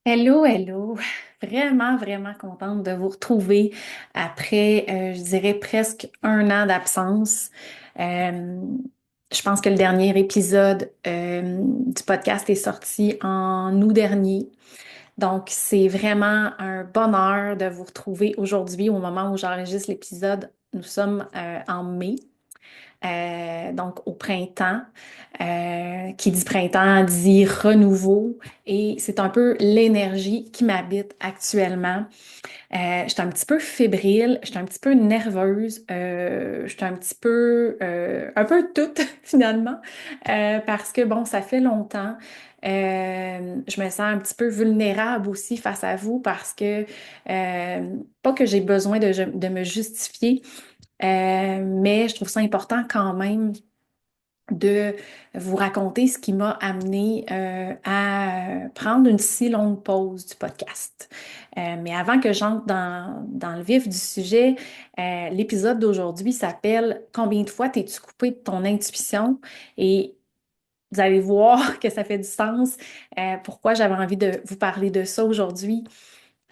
Hello, hello. Vraiment, vraiment contente de vous retrouver après, je dirais presque un an d'absence. Euh, je pense que le dernier épisode du podcast est sorti en août dernier. Donc, c'est vraiment un bonheur de vous retrouver aujourd'hui au moment où j'enregistre l'épisode. Nous sommes en mai. Donc au printemps. Qui dit printemps dit renouveau et c'est un peu l'énergie qui m'habite actuellement. J'étais un petit peu fébrile, j'étais un petit peu nerveuse, j'étais un peu toute finalement, parce que bon, ça fait longtemps. Je me sens un petit peu vulnérable aussi face à vous parce que, pas que j'ai besoin de me justifier, mais je trouve ça important quand même de vous raconter ce qui m'a amené à prendre une si longue pause du podcast. Mais avant que j'entre dans le vif du sujet, l'épisode d'aujourd'hui s'appelle Combien de fois t'es-tu coupé de ton intuition? Et vous allez voir que ça fait du sens. Pourquoi j'avais envie de vous parler de ça aujourd'hui.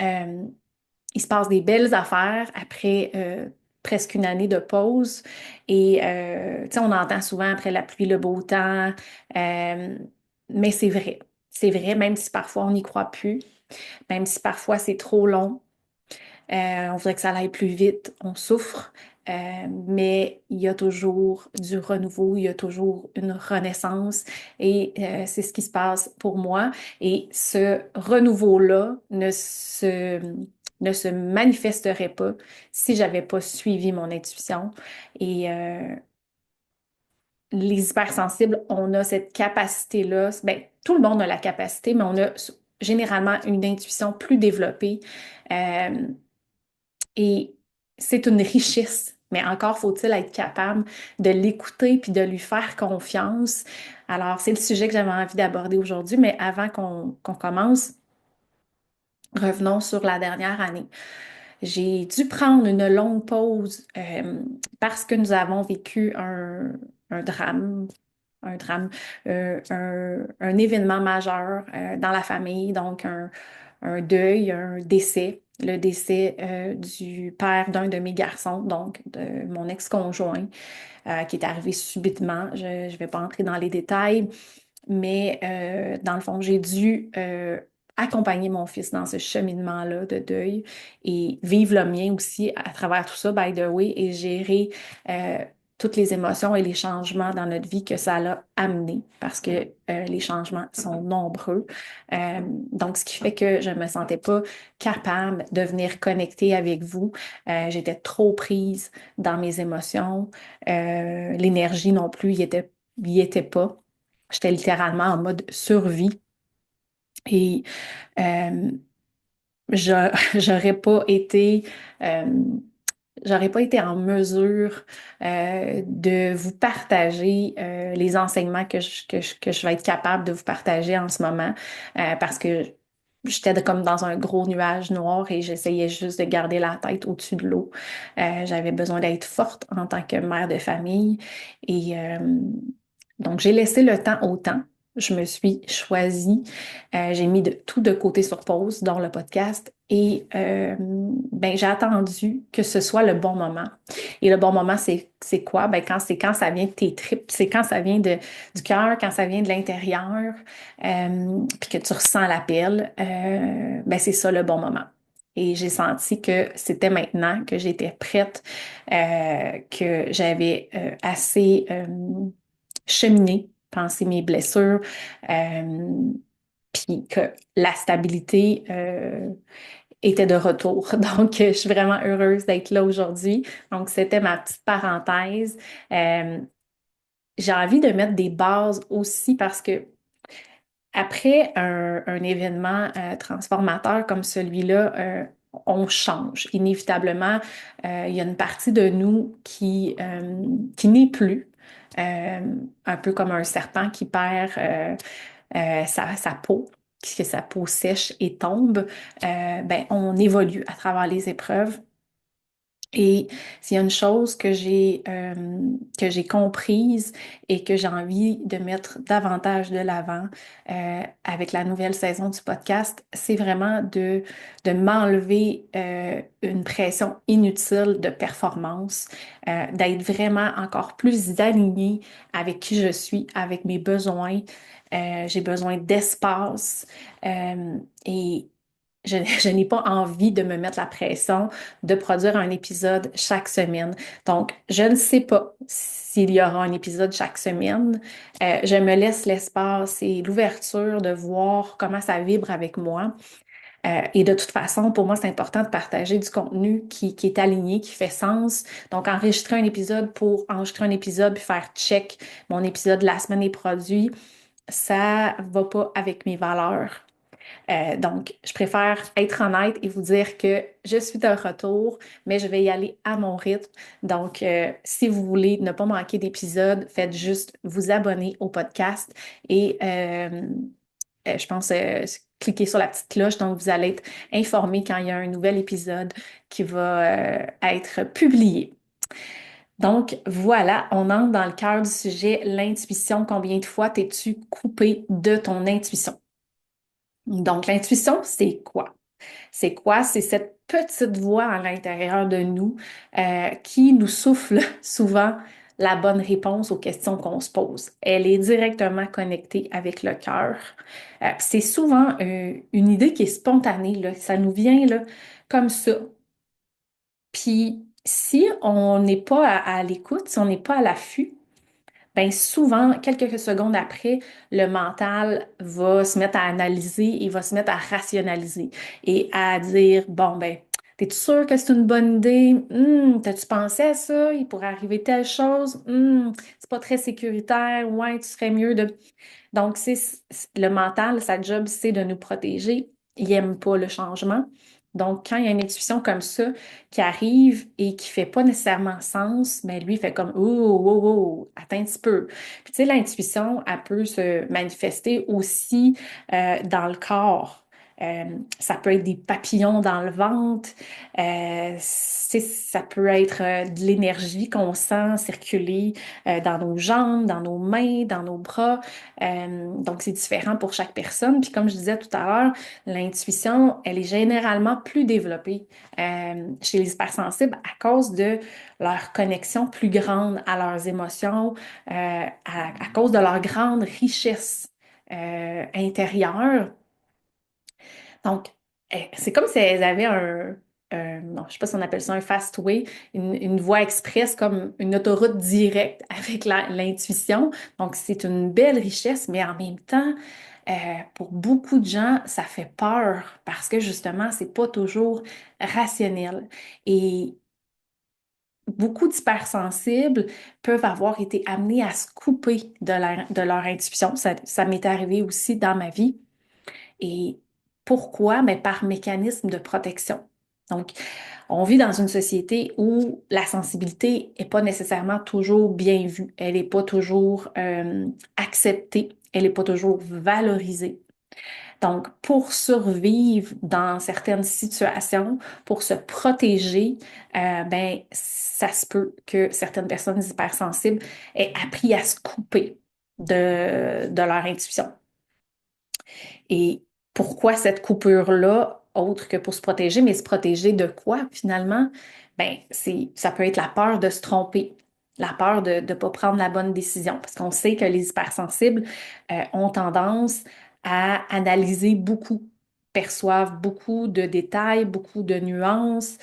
Euh, il se passe des belles affaires après presque une année de pause. Et tu sais, on entend souvent après la pluie, le beau temps. Euh, mais c'est vrai. C'est vrai, même si parfois on n'y croit plus, même si parfois c'est trop long. On voudrait que ça aille plus vite, on souffre. Mais il y a toujours du renouveau, il y a toujours une renaissance et c'est ce qui se passe pour moi. Et ce renouveau-là ne se manifesterait pas si j'avais pas suivi mon intuition. Et les hypersensibles, on a cette capacité-là. Ben, tout le monde a la capacité, mais on a généralement une intuition plus développée. Euh, et c'est une richesse, mais encore faut-il être capable de l'écouter puis de lui faire confiance. Alors, c'est le sujet que j'avais envie d'aborder aujourd'hui, mais avant qu'on commence, revenons sur la dernière année. J'ai dû prendre une longue pause parce que nous avons vécu un drame, un drame, un événement majeur dans la famille, donc un deuil, un décès, le décès du père d'un de mes garçons, donc de mon ex-conjoint, qui est arrivé subitement. Je ne vais pas entrer dans les détails, mais dans le fond, j'ai dû accompagner mon fils dans ce cheminement-là de deuil et vivre le mien aussi à travers tout ça, by the way, et gérer toutes les émotions et les changements dans notre vie que ça l'a amené, parce que les changements sont nombreux. Donc, ce qui fait que je ne me sentais pas capable de venir connecter avec vous. J'étais trop prise dans mes émotions. L'énergie non plus, y était pas. J'étais littéralement en mode survie et euh, je- j'aurais pas été, euh, j'aurais pas été en mesure de vous partager les enseignements que je vais être capable de vous partager en ce moment parce que j'étais comme dans un gros nuage noir et j'essayais juste de garder la tête au-dessus de l'eau. J'avais besoin d'être forte en tant que mère de famille et donc j'ai laissé le temps au temps. Je me suis choisie, j'ai mis tout de côté sur pause, dont le podcast, et ben, j'ai attendu que ce soit le bon moment. Et le bon moment, c'est quoi? Ben, quand ça vient de tes tripes, c'est quand ça vient du cœur, quand ça vient de l'intérieur, puis que tu ressens l'appel, ben, c'est ça le bon moment. Et j'ai senti que c'était maintenant, que j'étais prête, que j'avais assez cheminé, pensé mes blessures, euh, puis que la stabilité était de retour. Donc, je suis vraiment heureuse d'être là aujourd'hui. Donc, c'était ma petite parenthèse. Euh, j'ai envie de mettre des bases aussi parce que après un événement transformateur comme celui-là, on change. Inévitablement, il y a une partie de nous qui n'est plus. Euh, un peu comme un serpent qui perd sa peau, que sa peau sèche et tombe, ben, on évolue à travers les épreuves. Et s'il y a une chose que j'ai comprise et que j'ai envie de mettre davantage de l'avant avec la nouvelle saison du podcast, c'est vraiment de m'enlever une pression inutile de performance, d'être vraiment encore plus alignée avec qui je suis, avec mes besoins. J'ai besoin d'espace et je n'ai pas envie de me mettre la pression de produire un épisode chaque semaine. Donc, je ne sais pas s'il y aura un épisode chaque semaine. Je me laisse l'espace et l'ouverture de voir comment ça vibre avec moi. Et de toute façon, pour moi, c'est important de partager du contenu qui est aligné, qui fait sens. Donc, enregistrer un épisode pour enregistrer un épisode puis faire check, mon épisode de la semaine est produit, ça va pas avec mes valeurs. Donc, je préfère être honnête et vous dire que je suis de retour, mais je vais y aller à mon rythme. Donc, si vous voulez ne pas manquer d'épisodes, faites juste vous abonner au podcast et je pense cliquer sur la petite cloche. Donc, vous allez être informé quand il y a un nouvel épisode qui va être publié. Donc, voilà, on entre dans le cœur du sujet, l'intuition. Combien de fois t'es-tu coupé de ton intuition? Donc, l'intuition, c'est quoi? C'est quoi? C'est cette petite voix à l'intérieur de nous qui nous souffle souvent la bonne réponse aux questions qu'on se pose. Elle est directement connectée avec le cœur. C'est souvent une idée qui est spontanée, là. Ça nous vient là, comme ça. Puis, si on n'est pas à l'écoute, si on n'est pas à l'affût, ben souvent, quelques secondes après, le mental va se mettre à analyser et va se mettre à rationaliser et à dire, bon, ben, t'es-tu sûr que c'est une bonne idée? T'as-tu pensé à ça? Il pourrait arriver telle chose? C'est pas très sécuritaire. Ouais, tu serais mieux de... Donc, le mental, sa job, c'est de nous protéger. Il n'aime pas le changement. Donc, quand il y a une intuition comme ça qui arrive et qui fait pas nécessairement sens, mais lui, il fait comme, oh, oh, oh, attends un petit peu. Puis, tu sais, l'intuition, elle peut se manifester aussi dans le corps. Euh, Ça peut être des papillons dans le ventre. Ça peut être de l'énergie qu'on sent circuler dans nos jambes, dans nos mains, dans nos bras. Donc, c'est différent pour chaque personne. Puis, comme je disais tout à l'heure, l'intuition, elle est généralement plus développée chez les hypersensibles à cause de leur connexion plus grande à leurs émotions, à cause de leur grande richesse intérieure. Donc, c'est comme si elles avaient non, je sais pas si on appelle ça un fast way, une voie express comme une autoroute directe avec l'intuition. Donc, c'est une belle richesse, mais en même temps, pour beaucoup de gens, ça fait peur parce que justement, c'est pas toujours rationnel. Et beaucoup d'hypersensibles peuvent avoir été amenés à se couper de leur intuition. Ça m'est arrivé aussi dans ma vie. Et pourquoi? Mais par mécanisme de protection. Donc, on vit dans une société où la sensibilité n'est pas nécessairement toujours bien vue. Elle n'est pas toujours acceptée. Elle n'est pas toujours valorisée. Donc, pour survivre dans certaines situations, pour se protéger, ben, ça se peut que certaines personnes hypersensibles aient appris à se couper de leur intuition. Et pourquoi cette coupure-là, autre que pour se protéger, mais se protéger de quoi finalement? Ben, ça peut être la peur de se tromper, la peur de ne pas prendre la bonne décision, parce qu'on sait que les hypersensibles ont tendance à analyser beaucoup, perçoivent beaucoup de détails, beaucoup de nuances,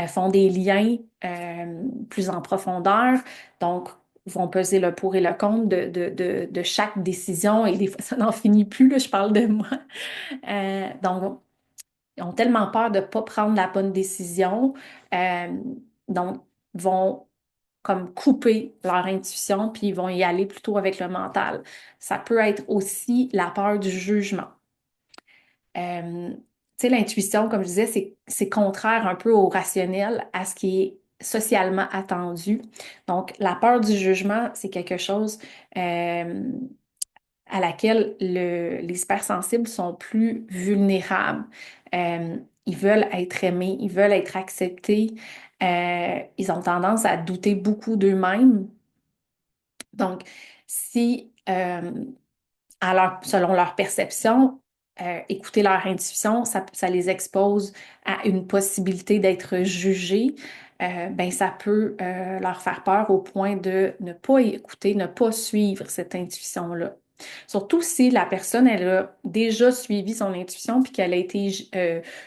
font des liens plus en profondeur. Donc, vont peser le pour et le contre de chaque décision et des fois, ça n'en finit plus, là, je parle de moi. Donc, ils ont tellement peur de ne pas prendre la bonne décision, euh, donc vont comme couper leur intuition, puis ils vont y aller plutôt avec le mental. Ça peut être aussi la peur du jugement. Tu sais, l'intuition, comme je disais, c'est contraire un peu au rationnel, à ce qui est socialement attendu. Donc, la peur du jugement, c'est quelque chose à laquelle les hypersensibles sont plus vulnérables. Ils veulent être aimés, ils veulent être acceptés. Ils ont tendance à douter beaucoup d'eux-mêmes. Donc, si selon leur perception, écouter leur intuition, ça les expose à une possibilité d'être jugés. Ben, ça peut leur faire peur au point de ne pas écouter, ne pas suivre cette intuition-là. Surtout si la personne, elle a déjà suivi son intuition puis qu'elle a été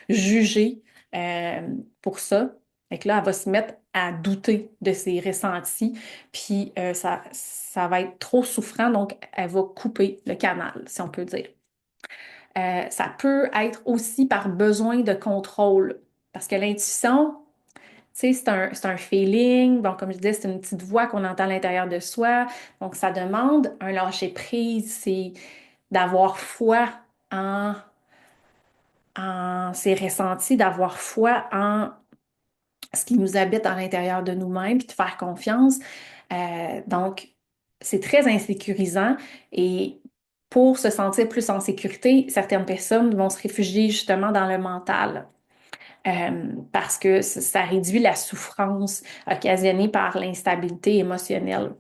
jugée euh, pour ça. Fait que là, elle va se mettre à douter de ses ressentis, puis ça va être trop souffrant, donc elle va couper le canal, si on peut dire. Ça peut être aussi par besoin de contrôle, parce que l'intuition, tu sais, c'est un feeling. Bon, comme je disais, c'est une petite voix qu'on entend à l'intérieur de soi. Donc, ça demande un lâcher-prise, c'est d'avoir foi en, en ses ressentis, d'avoir foi en ce qui nous habite à l'intérieur de nous-mêmes, puis de faire confiance. Donc, c'est très insécurisant et pour se sentir plus en sécurité, certaines personnes vont se réfugier justement dans le mental. Parce que ça réduit la souffrance occasionnée par l'instabilité émotionnelle.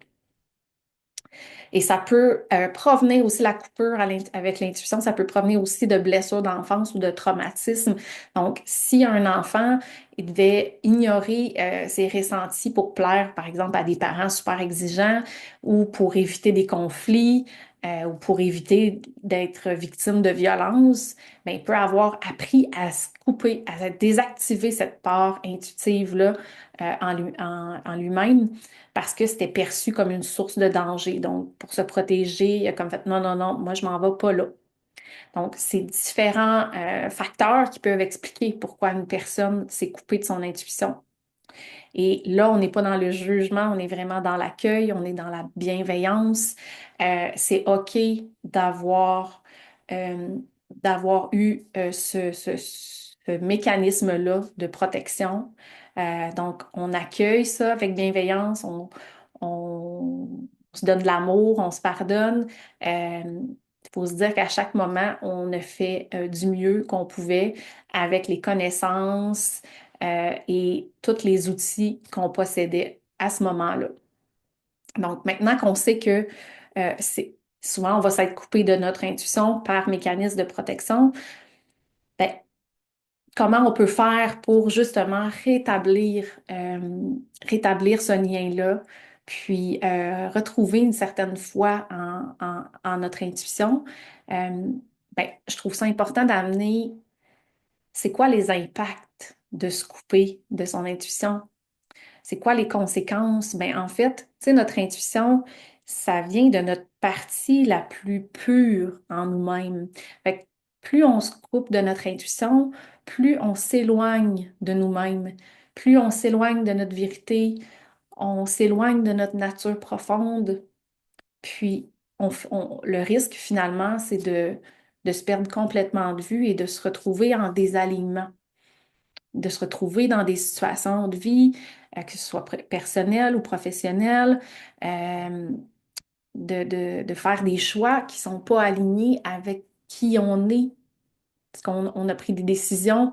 Et ça peut provenir aussi, la coupure avec l'intuition, ça peut provenir aussi de blessures d'enfance ou de traumatisme. Donc, si un enfant il devait ignorer ses ressentis pour plaire, par exemple, à des parents super exigeants ou pour éviter des conflits ou pour éviter d'être victime de violence, ben, il peut avoir appris à se couper, à désactiver cette part intuitive-là en lui-même parce que c'était perçu comme une source de danger. Donc, pour se protéger, il a comme fait non, non, non, moi, je m'en vais pas là. Donc, c'est différents facteurs qui peuvent expliquer pourquoi une personne s'est coupée de son intuition. Et là, on n'est pas dans le jugement, on est vraiment dans l'accueil, on est dans la bienveillance. C'est OK d'avoir euh, d'avoir eu ce mécanisme-là de protection. Donc, on accueille ça avec bienveillance, on se donne de l'amour, on se pardonne. Il faut se dire qu'à chaque moment, on a fait du mieux qu'on pouvait avec les connaissances et tous les outils qu'on possédait à ce moment-là. Donc, maintenant qu'on sait que souvent, on va s'être coupé de notre intuition par mécanisme de protection, ben, comment on peut faire pour justement rétablir ce lien-là, puis retrouver une certaine foi en notre intuition? Euh, ben, je trouve ça important d'amener c'est quoi les impacts de se couper de son intuition? C'est quoi les conséquences? Ben, en fait, tu sais, notre intuition, ça vient de notre partie la plus pure en nous-mêmes. Fait que plus on se coupe de notre intuition, plus on s'éloigne de nous-mêmes, plus on s'éloigne de notre vérité, on s'éloigne de notre nature profonde. Puis, le risque finalement, c'est de se perdre complètement de vue et de se retrouver en désalignement, de se retrouver dans des situations de vie, que ce soit personnelles ou professionnelles, euh, de faire des choix qui sont pas alignés avec qui on est. Parce qu'on a pris des décisions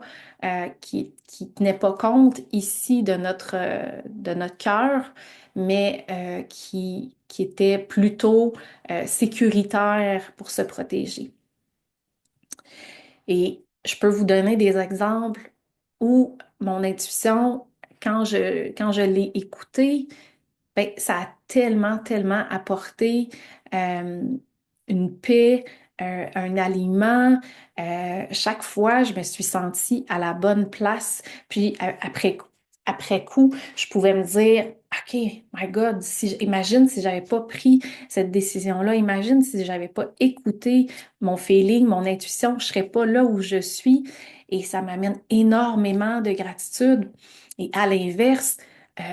qui tenaient pas compte ici de notre cœur, mais qui étaient plutôt sécuritaires pour se protéger. Et je peux vous donner des exemples où mon intuition, quand je l'ai écoutée, ben, ça a tellement, tellement apporté euh, une paix, un aliment. Chaque fois, je me suis sentie à la bonne place. Puis après coup, je pouvais me dire, OK, my God, imagine si j'avais pas pris cette décision-là, imagine si j'avais pas écouté mon feeling, mon intuition, je serais pas là où je suis. Et ça m'amène énormément de gratitude. Et à l'inverse,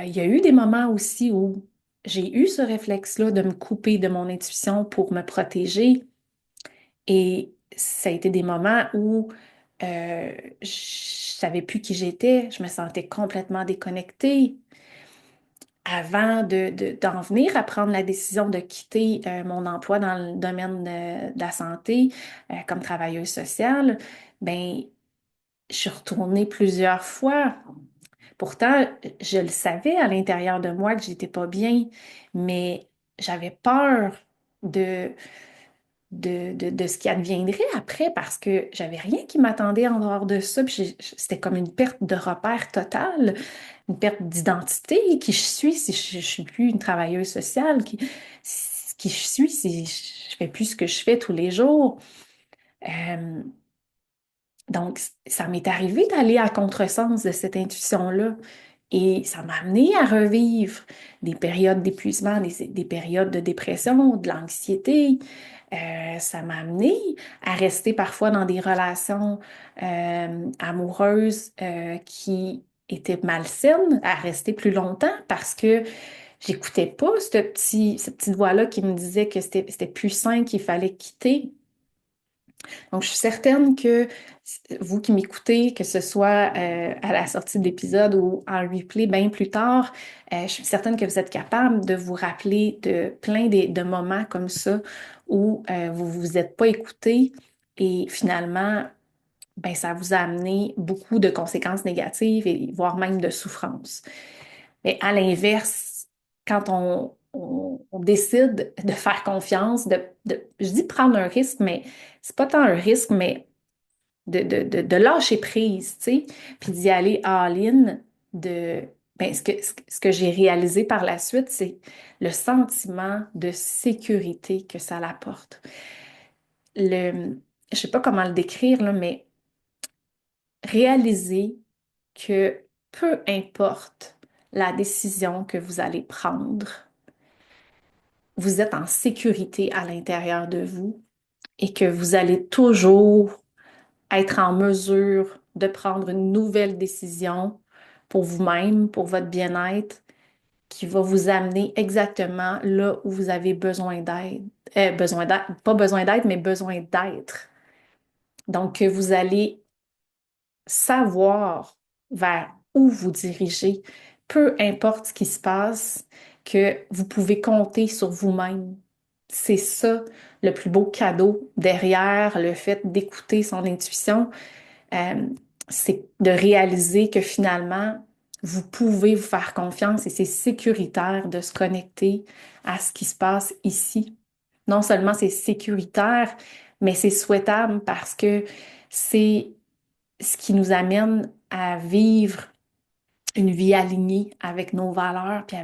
il y a eu des moments aussi où j'ai eu ce réflexe-là de me couper de mon intuition pour me protéger. Et ça a été des moments où je savais plus qui j'étais, je me sentais complètement déconnectée. Avant d'en venir à prendre la décision de quitter mon emploi dans le domaine de la santé comme travailleuse sociale, ben, je suis retournée plusieurs fois. Pourtant, je le savais à l'intérieur de moi que j'étais pas bien, mais j'avais peur de, de ce qui adviendrait après parce que j'avais rien qui m'attendait en dehors de ça. Puis c'était comme une perte de repère totale, une perte d'identité. Qui je suis si je suis plus une travailleuse sociale? Qui je suis si je fais plus ce que je fais tous les jours? Euh, donc, ça m'est arrivé d'aller à contresens de cette intuition-là. Et ça m'a amené à revivre des périodes d'épuisement, des périodes de dépression, de l'anxiété. Ça m'a amené à rester parfois dans des relations amoureuses qui étaient malsaines, à rester plus longtemps parce que j'écoutais pas cette petite voix-là qui me disait que c'était plus sain, qu'il fallait quitter. Donc, je suis certaine que vous qui m'écoutez, que ce soit à la sortie de l'épisode ou en replay bien plus tard, je suis certaine que vous êtes capable de vous rappeler de plein de moments comme ça où vous vous êtes pas écouté et finalement, ben, ça vous a amené beaucoup de conséquences négatives et voire même de souffrance. Mais à l'inverse, quand on décide de faire confiance, je dis prendre un risque, mais c'est pas tant un risque, mais de lâcher prise, tu sais, puis d'y aller all-in, ben, ce que j'ai réalisé par la suite, c'est le sentiment de sécurité que ça l'apporte. Je sais pas comment le décrire, là, mais réaliser que peu importe la décision que vous allez prendre, vous êtes en sécurité à l'intérieur de vous et que vous allez toujours être en mesure de prendre une nouvelle décision pour vous-même, pour votre bien-être, qui va vous amener exactement là où vous avez besoin d'aide. Besoin d'aide, pas besoin d'aide, mais besoin d'être. Donc, que vous allez savoir vers où vous dirigez, peu importe ce qui se passe, que vous pouvez compter sur vous-même. C'est ça le plus beau cadeau derrière le fait d'écouter son intuition, euh, c'est de réaliser que finalement, vous pouvez vous faire confiance et c'est sécuritaire de se connecter à ce qui se passe ici. Non seulement c'est sécuritaire, mais c'est souhaitable parce que c'est ce qui nous amène à vivre une vie alignée avec nos valeurs puis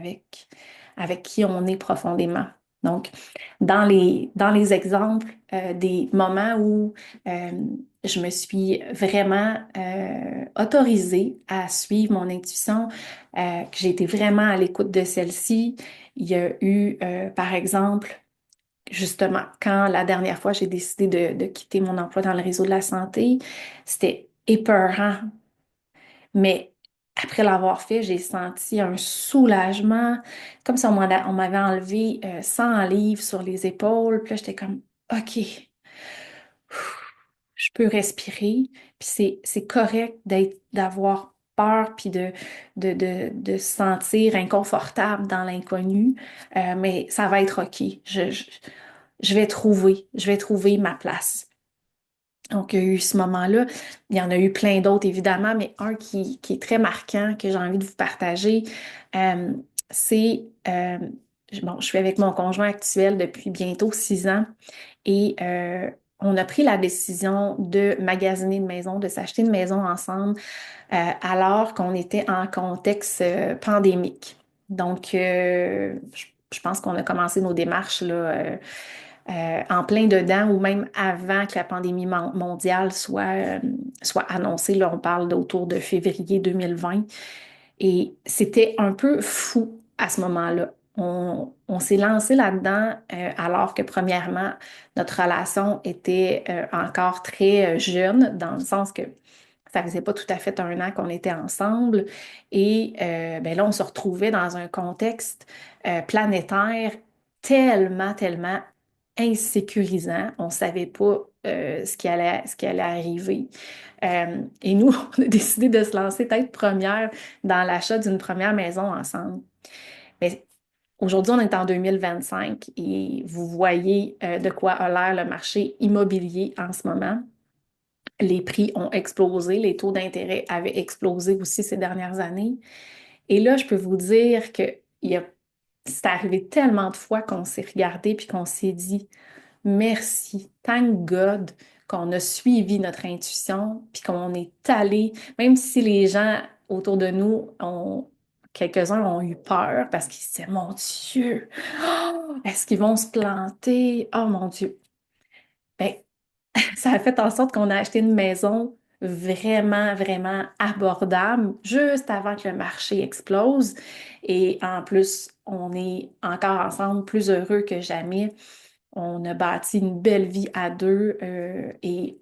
avec qui on est profondément. Donc, dans les exemples des moments où euh, je me suis vraiment autorisée à suivre mon intuition, que j'ai été vraiment à l'écoute de celle-ci, il y a eu, par exemple, justement, quand la dernière fois j'ai décidé de quitter mon emploi dans le réseau de la santé, c'était épeurant, mais après l'avoir fait, j'ai senti un soulagement, comme si on m'avait enlevé 100 livres sur les épaules. Puis là, j'étais comme, OK, je peux respirer. Puis c'est correct d'avoir peur, puis de se sentir inconfortable dans l'inconnu. Mais ça va être OK. Je vais trouver ma place. Donc, il y a eu ce moment-là. Il y en a eu plein d'autres, évidemment, mais un qui est très marquant, que j'ai envie de vous partager, euh, c'est, bon, je suis avec mon conjoint actuel depuis bientôt 6 ans et on a pris la décision de magasiner une maison, de s'acheter une maison ensemble, alors qu'on était en contexte pandémique. Donc, je pense qu'on a commencé nos démarches là, en plein dedans ou même avant que la pandémie mondiale soit annoncée. Là, on parle d'autour de février 2020. Et c'était un peu fou à ce moment-là. On s'est lancé là-dedans alors que premièrement, notre relation était encore très jeune, dans le sens que ça faisait pas tout à fait un an qu'on était ensemble. Et ben là, on se retrouvait dans un contexte planétaire tellement insécurisant. On savait pas ce qui allait arriver. Et nous, on a décidé de se lancer tête première dans l'achat d'une première maison ensemble. Mais aujourd'hui, on est en 2025 et vous voyez de quoi a l'air le marché immobilier en ce moment. Les prix ont explosé, les taux d'intérêt avaient explosé aussi ces dernières années. Et là, je peux vous dire que c'est arrivé tellement de fois qu'on s'est regardé puis qu'on s'est dit merci, thank God qu'on a suivi notre intuition puis qu'on est allé, même si les gens autour de nous quelques-uns ont eu peur parce qu'ils se disaient, mon Dieu, est-ce qu'ils vont se planter? Oh mon Dieu. Ben, ça a fait en sorte qu'on a acheté une maison vraiment, vraiment abordable juste avant que le marché explose. Et en plus, on est encore ensemble, plus heureux que jamais. On a bâti une belle vie à deux et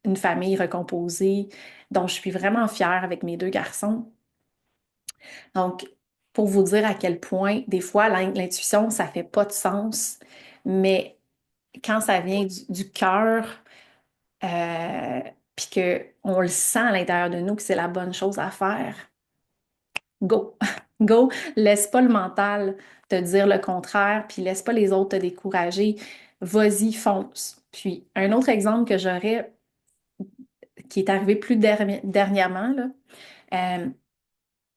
une famille recomposée dont je suis vraiment fière avec mes deux garçons. Donc, pour vous dire à quel point, des fois, l'intuition, ça fait pas de sens, mais quand ça vient du cœur, euh, puis qu'on le sent à l'intérieur de nous que c'est la bonne chose à faire, go! Go! Laisse pas le mental te dire le contraire, puis laisse pas les autres te décourager. Vas-y, fonce. Puis, un autre exemple que j'aurais, qui est arrivé plus dernièrement, là, euh,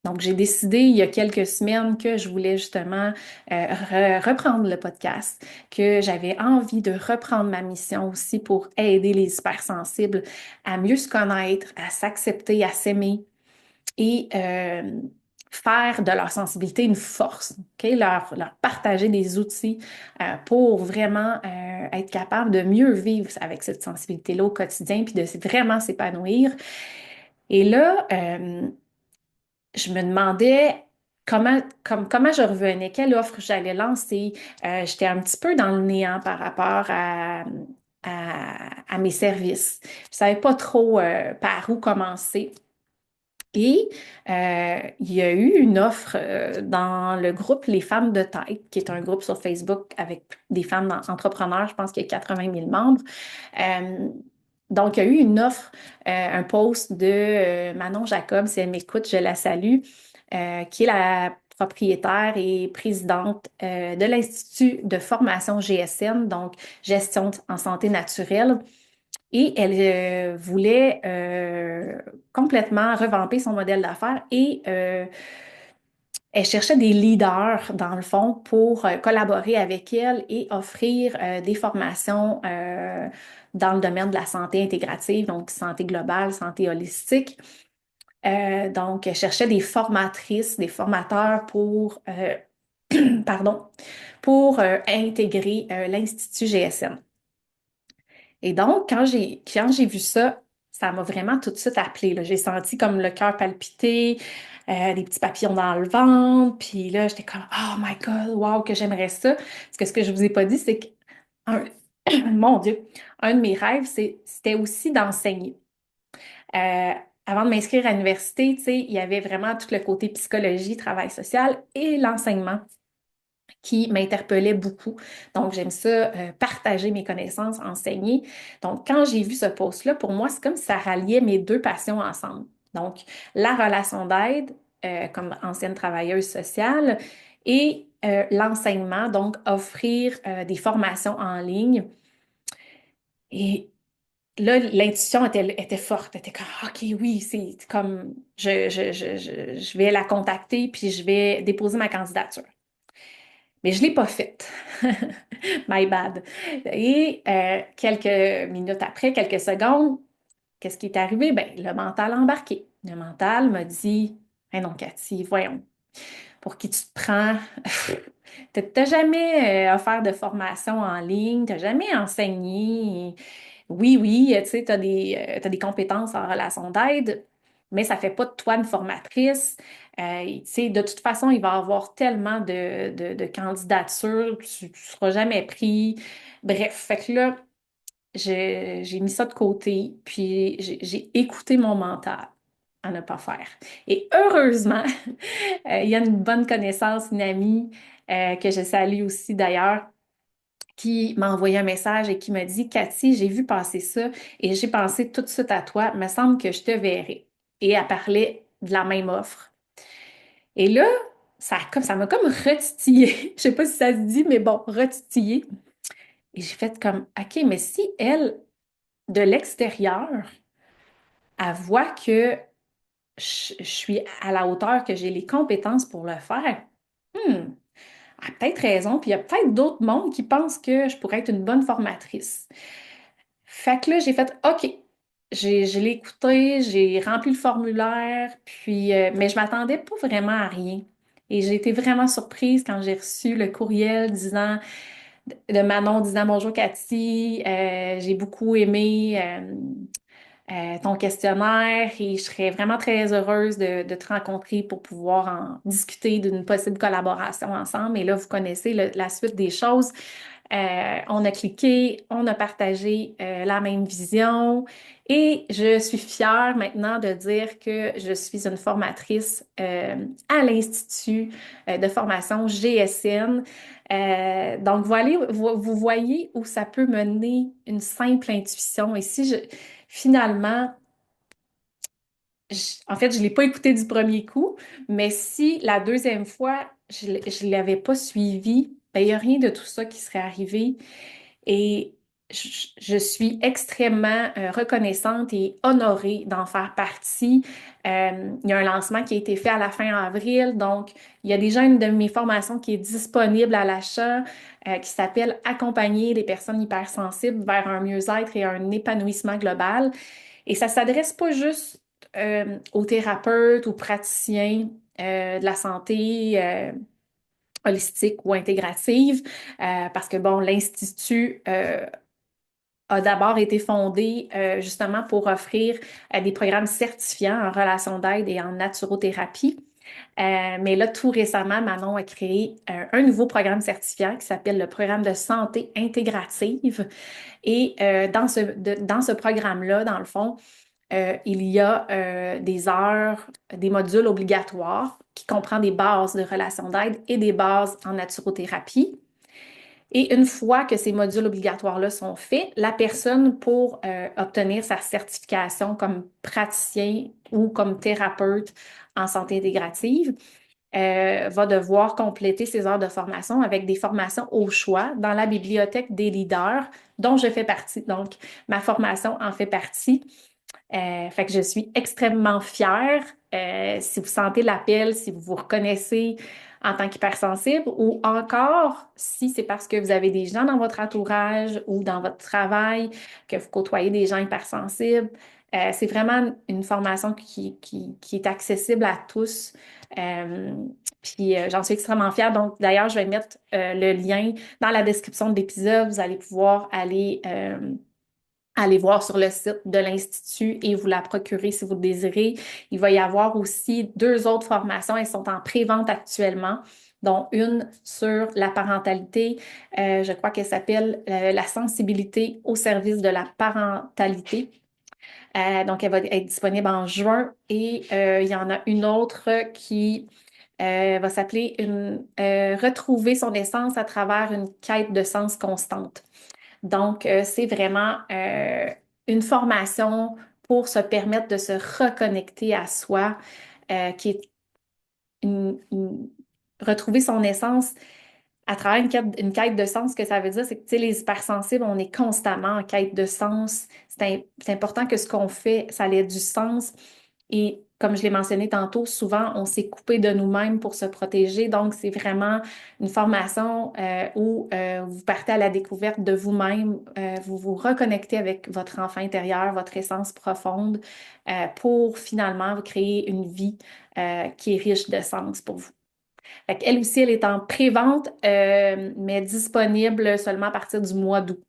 donc, j'ai décidé il y a quelques semaines que je voulais justement reprendre le podcast, que j'avais envie de reprendre ma mission aussi pour aider les hypersensibles à mieux se connaître, à s'accepter, à s'aimer et faire de leur sensibilité une force, ok? Leur partager des outils pour vraiment être capable de mieux vivre avec cette sensibilité-là au quotidien puis de vraiment s'épanouir. Et là, je me demandais comment je revenais, quelle offre j'allais lancer. J'étais un petit peu dans le néant par rapport à mes services. Je ne savais pas trop par où commencer. Et il y a eu une offre dans le groupe Les Femmes de Tête, qui est un groupe sur Facebook avec des femmes entrepreneurs. Je pense qu'il y a 80 000 membres. Euh, donc, il y a eu une offre, un post de Manon Jacob, si elle m'écoute, je la salue, qui est la propriétaire et présidente de l'Institut de formation GSN, donc Gestion en santé naturelle. Et elle voulait complètement revamper son modèle d'affaires et elle cherchait des leaders, dans le fond, pour collaborer avec elle et offrir des formations dans le domaine de la santé intégrative, donc santé globale, santé holistique. Donc, elle cherchait des formatrices, des formateurs pour, pardon, pour intégrer l'Institut GSM. Et donc, quand j'ai vu ça, ça m'a vraiment tout de suite appelé, là. J'ai senti comme le cœur palpiter, des petits papillons dans le ventre. Puis là, j'étais comme, oh my God, wow, que j'aimerais ça. Parce que ce que je vous ai pas dit, c'est que, un- mon Dieu, un de mes rêves, c'était aussi d'enseigner. Euh, Avant de m'inscrire à l'université, tu sais, il y avait vraiment tout le côté psychologie, travail social et l'enseignement qui m'interpellait beaucoup. Donc, j'aime ça, partager mes connaissances, enseigner. Donc, quand j'ai vu ce post-là, pour moi, c'est comme si ça ralliait mes deux passions ensemble. Donc, la relation d'aide, comme ancienne travailleuse sociale, et l'enseignement, donc offrir des formations en ligne. Et là, l'intuition était forte. Elle était comme, OK, oui, c'est comme, je vais la contacter, puis je vais déposer ma candidature. Mais je ne l'ai pas faite. My bad. Et quelques minutes après, quelques secondes, qu'est-ce qui est arrivé? Ben, le mental a embarqué. Le mental m'a dit, hey non, Cathy, voyons, pour qui tu te prends? T'as jamais offert de formation en ligne, t'as jamais enseigné. Oui, oui, tu sais, t'as des compétences en relation d'aide, mais ça fait pas de toi une formatrice. Tu sais, de toute façon, il va y avoir tellement de candidatures, tu ne seras jamais pris. Bref, fait que là, j'ai mis ça de côté, puis j'ai écouté mon mental à ne pas faire. Et heureusement, il y a une bonne connaissance, une amie que je salue aussi d'ailleurs, qui m'a envoyé un message et qui m'a dit, Cathy, j'ai vu passer ça et j'ai pensé tout de suite à toi. Il me semble que je te verrai. Et elle parlait de la même offre. Et là, ça m'a comme retitillé. Je sais pas si ça se dit, mais bon, retitillé. Et j'ai fait comme, OK, mais si elle, de l'extérieur, elle voit que je suis à la hauteur, que j'ai les compétences pour le faire. Hmm, elle a peut-être raison, puis il y a peut-être d'autres mondes qui pensent que je pourrais être une bonne formatrice. Fait que là, j'ai fait OK. Je l'ai écouté, j'ai rempli le formulaire, puis mais je m'attendais pas vraiment à rien. Et j'ai été vraiment surprise quand j'ai reçu le courriel de Manon disant Bonjour Cathy, j'ai beaucoup aimé ton questionnaire et je serais vraiment très heureuse de te rencontrer pour pouvoir en discuter d'une possible collaboration ensemble. Et là, vous connaissez la suite des choses. On a cliqué, on a partagé la même vision et je suis fière maintenant de dire que je suis une formatrice à l'Institut de formation GSN. Donc, voilà, vous voyez où ça peut mener une simple intuition. Et si finalement, en fait, je ne l'ai pas écouté du premier coup, mais si la deuxième fois, je ne l'avais pas suivi, ben, il n'y a rien de tout ça qui serait arrivé. Et je suis extrêmement reconnaissante et honorée d'en faire partie. Il y a un lancement qui a été fait à la fin avril, donc il y a déjà une de mes formations qui est disponible à l'achat, qui s'appelle Accompagner les personnes hypersensibles vers un mieux-être et un épanouissement global. Et ça s'adresse pas juste aux thérapeutes, aux praticiens de la santé holistique ou intégrative, parce que bon, l'Institut a d'abord été fondé justement pour offrir des programmes certifiants en relation d'aide et en naturothérapie. Mais là, tout récemment, Manon a créé un nouveau programme certifiant qui s'appelle le programme de santé intégrative. Et dans ce programme-là, dans le fond, il y a des heures, des modules obligatoires qui comprennent des bases de relations d'aide et des bases en naturothérapie. Et une fois que ces modules obligatoires-là sont faits, la personne, pour obtenir sa certification comme praticien ou comme thérapeute en santé intégrative, va devoir compléter ses heures de formation avec des formations au choix dans la bibliothèque des leaders dont je fais partie. Donc, ma formation en fait partie. Fait que je suis extrêmement fière. Si vous sentez l'appel, si vous vous reconnaissez en tant qu'hypersensible ou encore si c'est parce que vous avez des gens dans votre entourage ou dans votre travail, que vous côtoyez des gens hypersensibles, c'est vraiment une formation qui est accessible à tous. Euh, j'en suis extrêmement fière. Donc, d'ailleurs, je vais mettre le lien dans la description de l'épisode. Vous allez pouvoir aller voir sur le site de l'Institut et vous la procurer si vous le désirez. Il va y avoir aussi deux autres formations. Elles sont en pré-vente actuellement, dont une sur la parentalité. Je crois qu'elle s'appelle La sensibilité au service de la parentalité. Donc, elle va être disponible en juin. Et il y en a une autre qui va s'appeler Retrouver son essence à travers une quête de sens constante. Donc, c'est vraiment une formation pour se permettre de se reconnecter à soi, qui est une- retrouver son essence à travers une quête de sens. Ce que ça veut dire, c'est que, tu sais, les hypersensibles, on est constamment en quête de sens. C'est important que ce qu'on fait, ça ait du sens. Et comme je l'ai mentionné tantôt, souvent, on s'est coupé de nous-mêmes pour se protéger. Donc, c'est vraiment une formation où vous partez à la découverte de vous-même, vous vous reconnectez avec votre enfant intérieur, votre essence profonde, pour finalement vous créer une vie qui est riche de sens pour vous. Fait qu'elle aussi, elle est en pré-vente, mais disponible seulement à partir du mois d'août.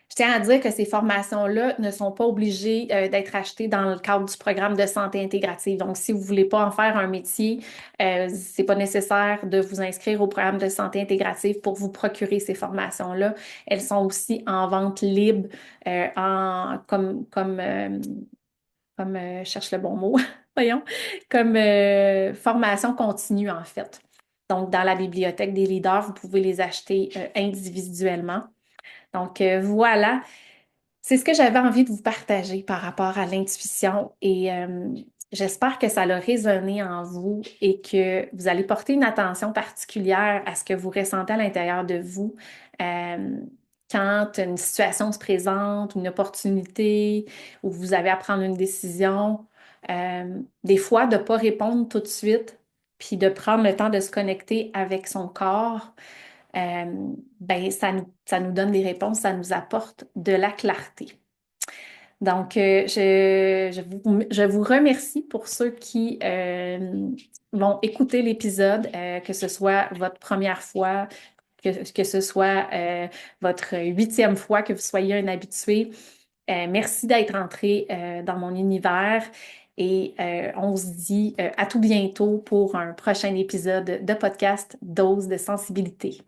Je tiens à dire que ces formations-là ne sont pas obligées d'être achetées dans le cadre du programme de santé intégrative. Donc, si vous ne voulez pas en faire un métier, c'est pas nécessaire de vous inscrire au programme de santé intégrative pour vous procurer ces formations-là. Elles sont aussi en vente libre, je cherche le bon mot, voyons, comme formation continue en fait. Donc, dans la bibliothèque des leaders, vous pouvez les acheter individuellement. Donc, voilà, c'est ce que j'avais envie de vous partager par rapport à l'intuition et j'espère que ça a résonné en vous et que vous allez porter une attention particulière à ce que vous ressentez à l'intérieur de vous. Euh, quand une situation se présente, une opportunité, où vous avez à prendre une décision, des fois, de ne pas répondre tout de suite, puis de prendre le temps de se connecter avec son corps, ben, ça nous donne des réponses, ça nous apporte de la clarté. Donc, je vous remercie pour ceux qui vont écouter l'épisode, que ce soit votre première fois, que ce soit votre 8e fois, que vous soyez un habitué. Merci d'être entré dans mon univers et on se dit à tout bientôt pour un prochain épisode de podcast Dose de sensibilité.